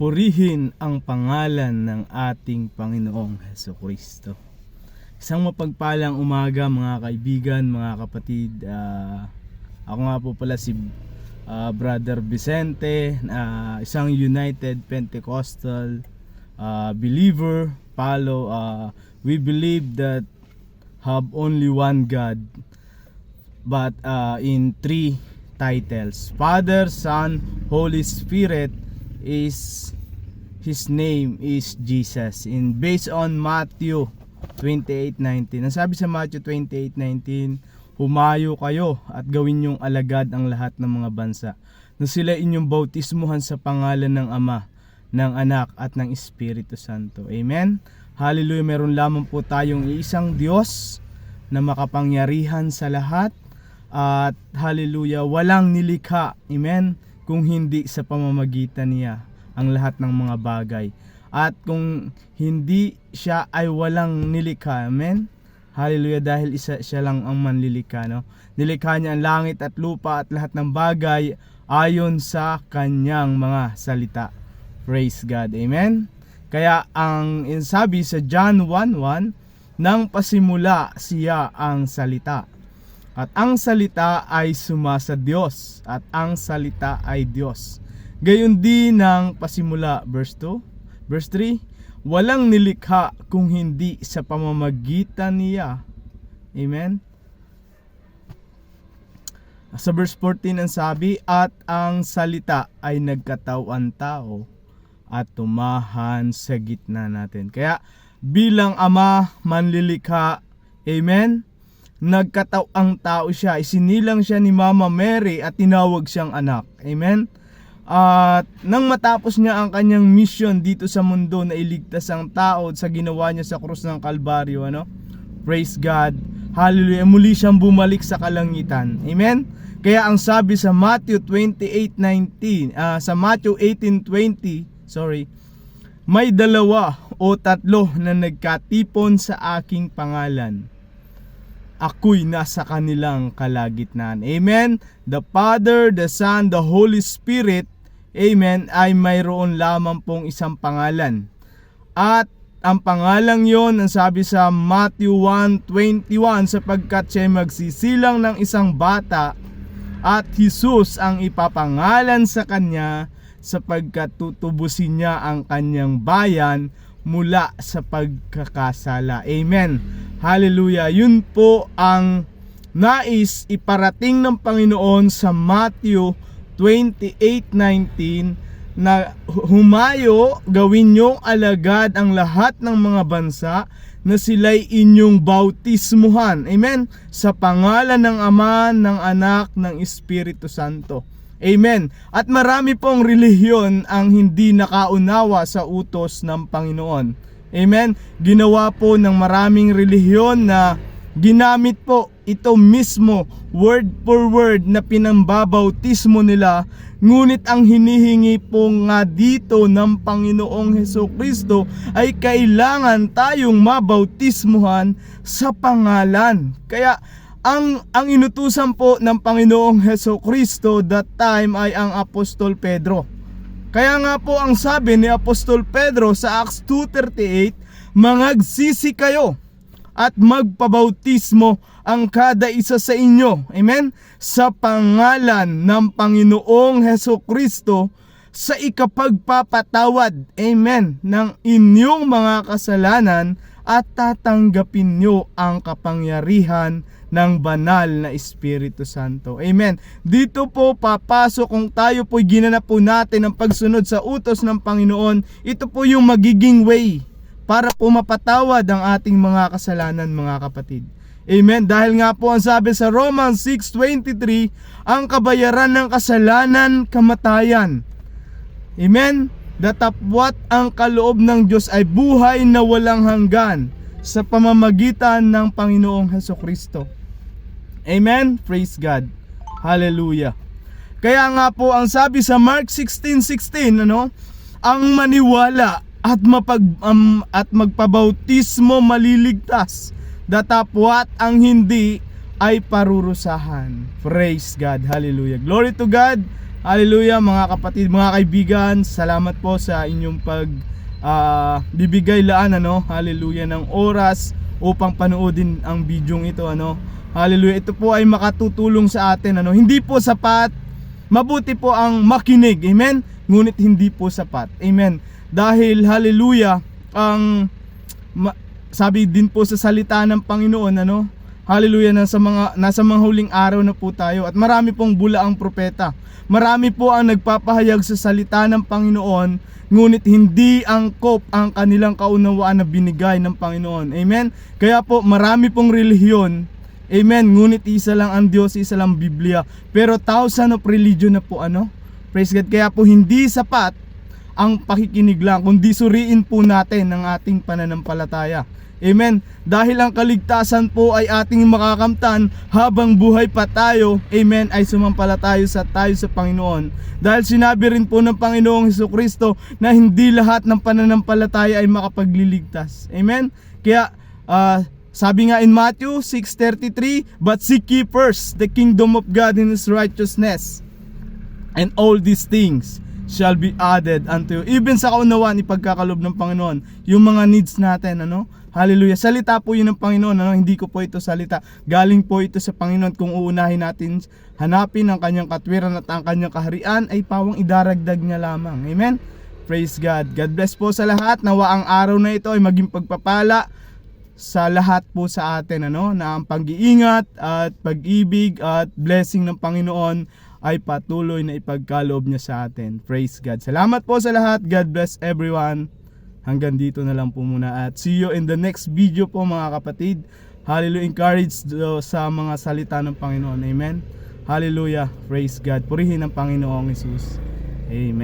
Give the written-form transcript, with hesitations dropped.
Purihin ang pangalan ng ating Panginoong Hesukristo. Isang mapagpalang umaga mga kaibigan, mga kapatid. Ako nga po pala si Brother Vicente, isang United Pentecostal believer. We believe that have only one God, but in three titles: Father, Son, Holy Spirit. His name is Jesus. In based on Matthew 28:19. Ang sabi sa Matthew 28:19, humayo kayo at gawin niyong alagad ang lahat ng mga bansa, na sila inyong bautismuhan sa pangalan ng Ama, ng Anak at ng Espiritu Santo. Amen. Hallelujah. Meron lamang po tayong isang Diyos na makapangyarihan sa lahat, at hallelujah, walang nilikha, amen, kung hindi sa pamamagitan niya ang lahat ng mga bagay. At kung hindi siya ay walang nilikha, amen, hallelujah, dahil siya lang ang manlilikha, no? Nilikha niya ang langit at lupa at lahat ng bagay ayon sa kanyang mga salita. Praise God, amen. Kaya ang sabi sa John 1:1, nang pasimula siya ang salita, at ang salita ay sumasa Diyos, at ang salita ay Diyos. Gayon din ng pasimula, verse 2. Verse 3, walang nilikha kung hindi sa pamamagitan niya. Amen. Sa verse 14 ang sabi, at ang salita ay nagkatawan tao at tumahan sa gitna natin. Kaya bilang Ama manlilikha, amen, nagkataw ang tao siya, isinilang siya ni Mama Mary at tinawag siyang anak. Amen. At nang matapos niya ang kanyang mission dito sa mundo na iligtas ang tao sa ginawa niya sa krus ng Kalbaryo, praise God, hallelujah, muli siyang bumalik sa kalangitan. Amen. Kaya ang sabi sa Matthew 28:19, sa Matthew 18:20, may dalawa o tatlo na nagkatipon sa aking pangalan, ako'y nasa kanilang kalagitnaan. Amen. The Father, the Son, the Holy Spirit, amen, ay mayroon lamang pong isang pangalan. At ang pangalang yon, ang sabi sa Matthew 1:21, sapagkat siya magsisilang ng isang bata, at Jesus ang ipapangalan sa kanya, sapagkat tutubusin niya ang kanyang bayan mula sa pagkakasala. Amen. Hallelujah. Yun po ang nais iparating ng Panginoon sa Matthew 28:19, na humayo, gawin niyong alagad ang lahat ng mga bansa, na sila'y inyong bautismuhan. Amen. Sa pangalan ng Ama, ng Anak, ng Espiritu Santo. Amen. At marami pong relihiyon ang hindi nakaunawa sa utos ng Panginoon. Amen. Ginawa po ng maraming relihiyon na ginamit po ito mismo, word for word, na pinambabautismo nila. Ngunit ang hinihingi po nga dito ng Panginoong Hesukristo ay kailangan tayong mabautismuhan sa pangalan. Kaya ang inutusan po ng Panginoong Hesukristo that time ay ang Apostol Pedro. Kaya nga po ang sabi ni Apostol Pedro sa Acts 2:38, mangagsisi kayo at magpabautismo ang kada isa sa inyo, amen, sa pangalan ng Panginoong Hesukristo sa ikapagpapatawad, amen, ng inyong mga kasalanan, at tatanggapin nyo ang kapangyarihan ng banal na Espiritu Santo. Amen. Dito po papasok, kung tayo po'y ginanap po natin ang pagsunod sa utos ng Panginoon, ito po yung magiging way para po mapatawad ang ating mga kasalanan, mga kapatid. Amen. Dahil nga po ang sabi sa Romans 6:23, ang kabayaran ng kasalanan, kamatayan. Amen. Datapwat ang kaloob ng Diyos ay buhay na walang hanggan sa pamamagitan ng Panginoong Hesukristo. Amen. Praise God. Hallelujah. Kaya nga po ang sabi sa Mark 16:16, ang maniwala at magpabautismo maliligtas, datapwat ang hindi ay parurusahan. Praise God. Hallelujah. Glory to God. Hallelujah mga kapatid, mga kaibigan, salamat po sa inyong bibigay laan hallelujah ng oras upang panoodin ang bidyong ito hallelujah. Ito po ay makatutulong sa atin hindi po sapat, mabuti po ang makinig, amen, ngunit hindi po sapat, amen, dahil hallelujah sabi din po sa salita ng Panginoon hallelujah, nasa mga huling araw na po tayo at marami pong bulaang propeta, marami po ang nagpapahayag sa salita ng Panginoon, ngunit hindi angkop ang kanilang kaunawaan na binigay ng Panginoon, amen. Kaya po marami pong relihiyon, amen, ngunit isa lang ang Diyos, isa lang Biblia, pero thousand of religion na po praise God. Kaya po hindi sapat ang pakikinig lang, kundi suriin po natin ang ating pananampalataya, amen. Dahil ang kaligtasan po ay ating makakamtan habang buhay pa tayo, amen, ay sumampalataya tayo sa Panginoon. Dahil sinabi rin po ng Panginoong Hesukristo na hindi lahat ng pananampalataya ay makapagliligtas, amen. Kaya sabi nga in Matthew 6:33, but seek ye first the kingdom of God and His righteousness, and all these things shall be added unto you. Even sa kaunawaan ipagkakalob ng Panginoon yung mga needs natin, hallelujah. Salita po yun ng Panginoon, hindi ko po ito salita, galing po ito sa Panginoon. Kung uunahin natin hanapin ang kanyang katwiran at ang kanyang kaharian, ay pawang idaragdag niya lamang, amen. Praise God. God bless po sa lahat. Nawa ang araw na ito ay maging pagpapala sa lahat po sa atin, na ang pag-iingat at pag-ibig at blessing ng Panginoon ay patuloy na ipagkaloob niya sa atin. Praise God. Salamat po sa lahat. God bless everyone. Hanggang dito na lang po muna at see you in the next video po mga kapatid. Hallelujah. Encourage sa mga salita ng Panginoon. Amen. Hallelujah. Praise God. Purihin ang Panginoong Jesus. Amen.